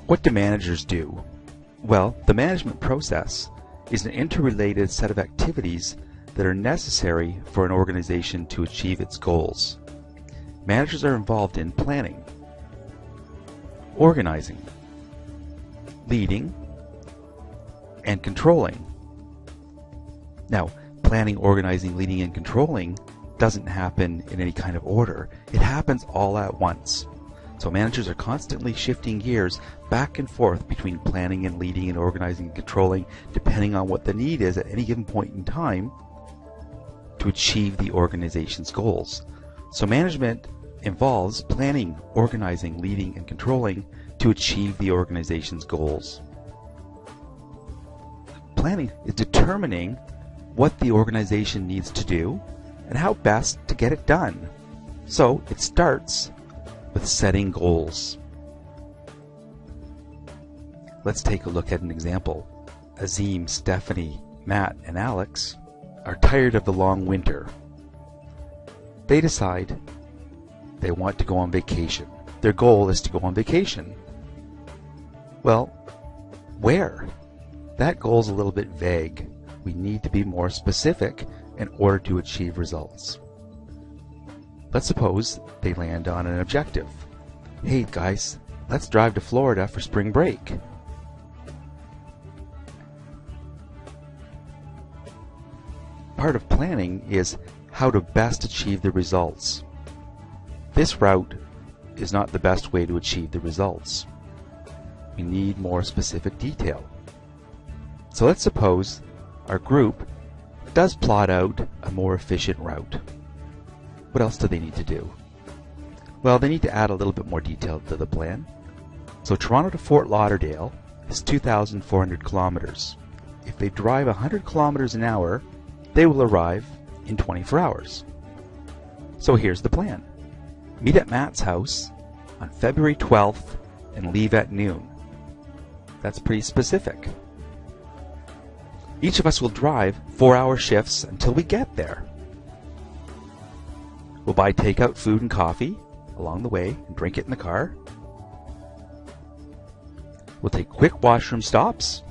What do managers do? Well, the management process is an interrelated set of activities that are necessary for an organization to achieve its goals. Managers are involved in planning, organizing, leading, and controlling. Now, planning, organizing, leading, and controlling doesn't happen in any kind of order. It happens all at once. So managers are constantly shifting gears back and forth between planning and leading and organizing and controlling, depending on what the need is at any given point in time to achieve the organization's goals. So management involves planning, organizing, leading, and controlling to achieve the organization's goals. Planning is determining what the organization needs to do and how best to get it done. So it starts with setting goals. Let's take a look at an example. Azim, Stephanie, Matt, and Alex are tired of the long winter. They decide they want to go on vacation. Their goal is to go on vacation. Well, where? That goal is a little bit vague. We need to be more specific in order to achieve results. Let's suppose they land on an objective. Hey guys, let's drive to Florida for spring break. Part of planning is how to best achieve the results. This route is not the best way to achieve the results. We need more specific detail. So let's suppose our group does plot out a more efficient route. What else do they need to do? Well, they need to add a little bit more detail to the plan. So Toronto to Fort Lauderdale is 2,400 kilometers. If they drive 100 kilometers an hour, they will arrive in 24 hours. So here's the plan. Meet at Matt's house on February 12th and leave at noon. That's pretty specific. Each of us will drive 4-hour shifts until we get there. We'll buy takeout food and coffee along the way and drink it in the car. We'll take quick washroom stops.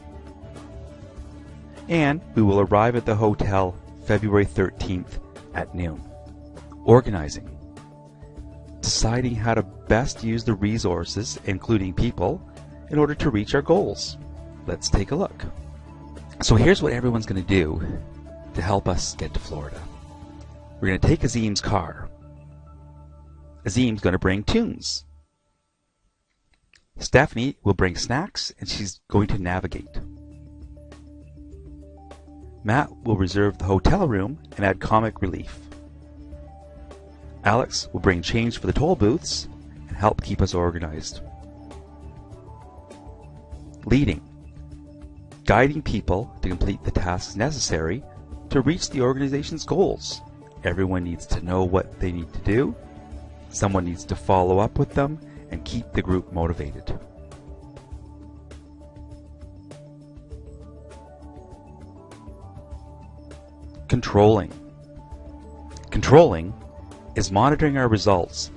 And we will arrive at the hotel February 13th at noon. Organizing. Deciding how to best use the resources, including people, in order to reach our goals. Let's take a look. So here's what everyone's going to do to help us get to Florida. We're going to take Azim's car. Azim's going to bring tunes. Stephanie will bring snacks and she's going to navigate. Matt will reserve the hotel room and add comic relief. Alex will bring change for the toll booths and help keep us organized. Leading. Guiding people to complete the tasks necessary to reach the organization's goals. Everyone needs to know what they need to do. Someone needs to follow up with them and keep the group motivated. Controlling. Controlling is monitoring our results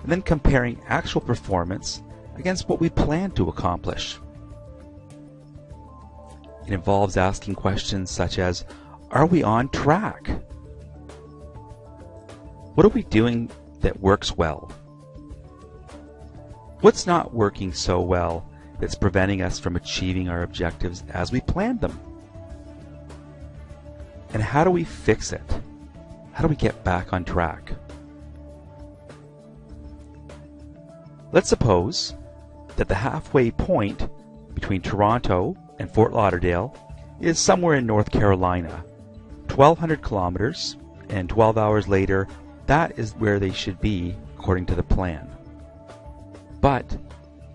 and then comparing actual performance against what we plan to accomplish. It involves asking questions such as, are we on track? What are we doing that works well? What's not working so well that's preventing us from achieving our objectives as we planned them? And how do we fix it? How do we get back on track? Let's suppose that the halfway point between Toronto and Fort Lauderdale is somewhere in North Carolina, 1,200 kilometers, and 12 hours later, that is where they should be according to the plan. But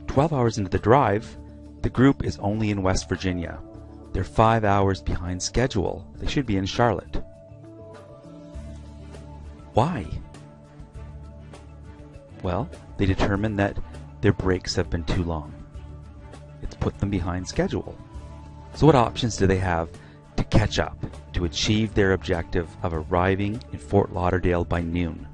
12 hours into the drive, the group is only in West Virginia. They're 5 hours behind schedule. They should be in Charlotte. Why? Well, they determined that their breaks have been too long. It's put them behind schedule. So what options do they have to catch up, to achieve their objective of arriving in Fort Lauderdale by noon?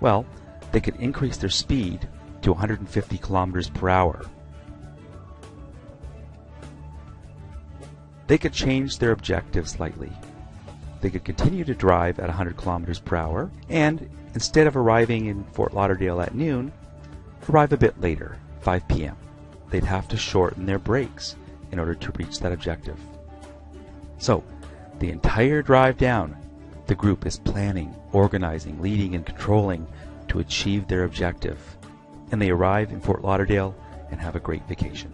Well, they could increase their speed to 150 kilometers per hour. They could change their objective slightly. They could continue to drive at 100 kilometers per hour, and instead of arriving in Fort Lauderdale at noon, arrive a bit later, 5 p.m. They'd have to shorten their breaks in order to reach that objective. So, the entire drive down, the group is planning, organizing, leading, and controlling to achieve their objective. And they arrive in Fort Lauderdale and have a great vacation.